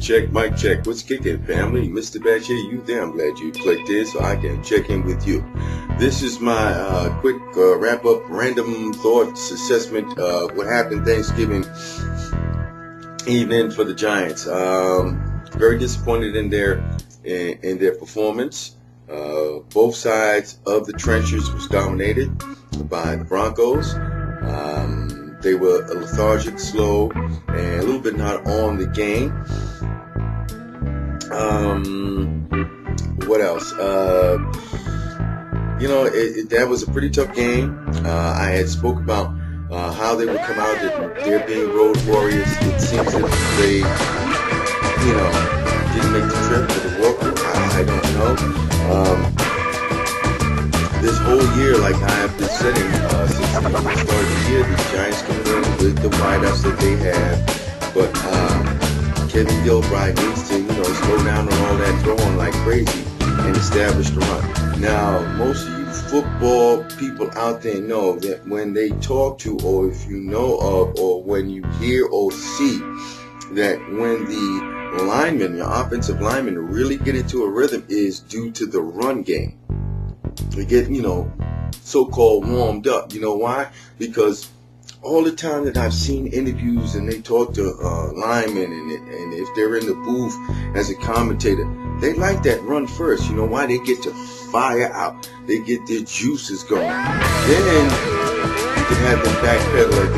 Mic check. What's kicking, family? Mr. Batch here, you there? I'm glad you clicked in so I can check in with you. This is my quick wrap-up, random thoughts assessment of what happened Thanksgiving evening for the Giants. Very disappointed in their performance. Both sides of the trenches was dominated by the Broncos. They were lethargic, slow, and a little bit not on the game. What else? That was a pretty tough game. I had spoke about how they would come out, that they're being road warriors. It seems that they, didn't make the trip to the walkthrough. I don't know. This whole year, like I have been saying, since the start of the year, the Giants coming in with the wideouts that they have, but Kevin Gilbride needs to, slow down on all that throwing like crazy and establish the run. Now, most of you football people out there know that when they talk to, or if you know of, or when you hear or see, that when the linemen, your offensive linemen, really get into a rhythm is due to the run game. They get, so-called warmed up. You know why? Because all the time that I've seen interviews and they talk to linemen and if they're in the booth as a commentator, they like that run first. You know why? They get to fire out. They get their juices going. Then you can have them backpedaling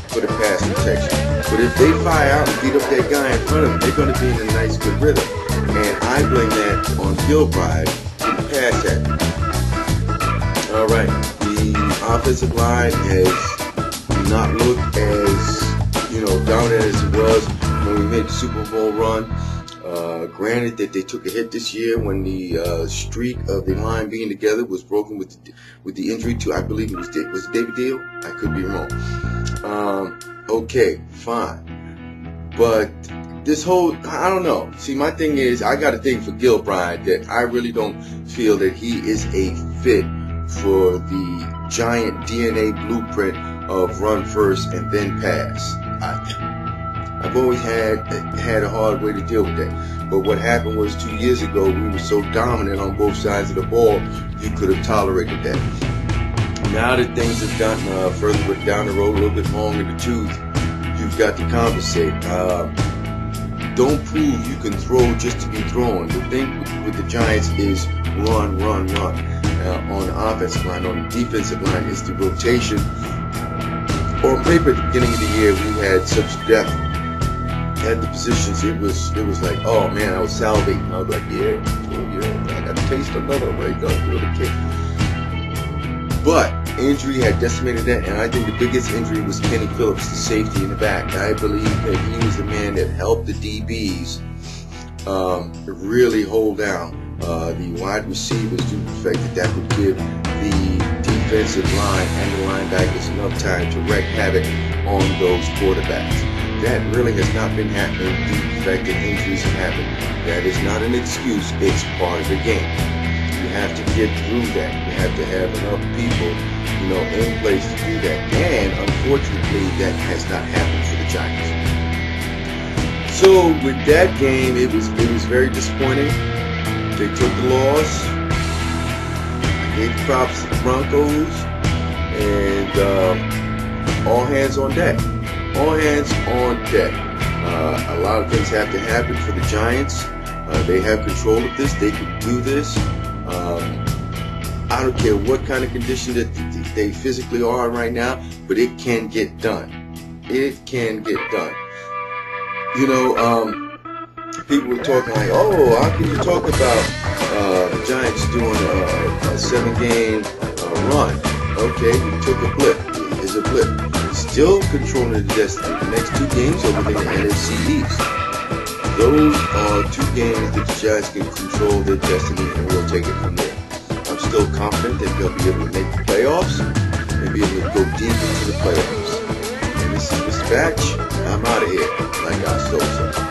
for the pass protection. But if they fire out and beat up that guy in front of them, they're going to be in a nice, good rhythm. And I blame that on Gilbride for the pass act. All right, the offensive line has not looked as, down as it was when we made the Super Bowl run. Granted that they took a hit this year when the streak of the line being together was broken with the injury to, I believe it was David Deal? I could be wrong. Okay, fine. But this whole, I don't know. See, my thing is, I got a thing for Gilbride that I really don't feel that he is a fit for the giant DNA blueprint of run first and then pass. I've always had a hard way to deal with that. But what happened was 2 years ago, we were so dominant on both sides of the ball, you could have tolerated that. Now that things have gotten further down the road, a little bit long in the tooth, you've got to compensate. Don't prove you can throw just to be throwing. The thing with the Giants is run. On the offensive line, on the defensive line, is the rotation. On paper, at the beginning of the year, we had such depth at the positions. It was like, oh man, I was salivating. I was like, yeah, I got to taste another way. But injury had decimated that, and I think the biggest injury was Kenny Phillips, the safety in the back. I believe that he was the man that helped the DBs really hold down the wide receivers due to the fact that would give the defensive line and the linebackers enough time to wreak havoc on those quarterbacks. That really has not been happening due to the fact that injuries have happened. That is not an excuse, it's part of the game. You have to get through that. You have to have enough people, in place to do that. And unfortunately, that has not happened for the Giants. So with that game, it was very disappointing. They took the loss. I gave props to the Broncos, and all hands on deck. All hands on deck. A lot of things have to happen for the Giants. They have control of this. They can do this. I don't care what kind of condition that they physically are right now, but it can get done. It can get done. People were talking like, oh, how can you talk about the Giants doing a 7-game run? Okay, we took a blip. It's a blip. Still controlling the destiny. The next 2 games are within the NFC East. Those are 2 games that the Giants can control their destiny, and we'll take it from there. I'm still confident that they'll be able to make the playoffs and be able to go deep into the playoffs. And this is Mr. Batch. I'm out of here like I stole something.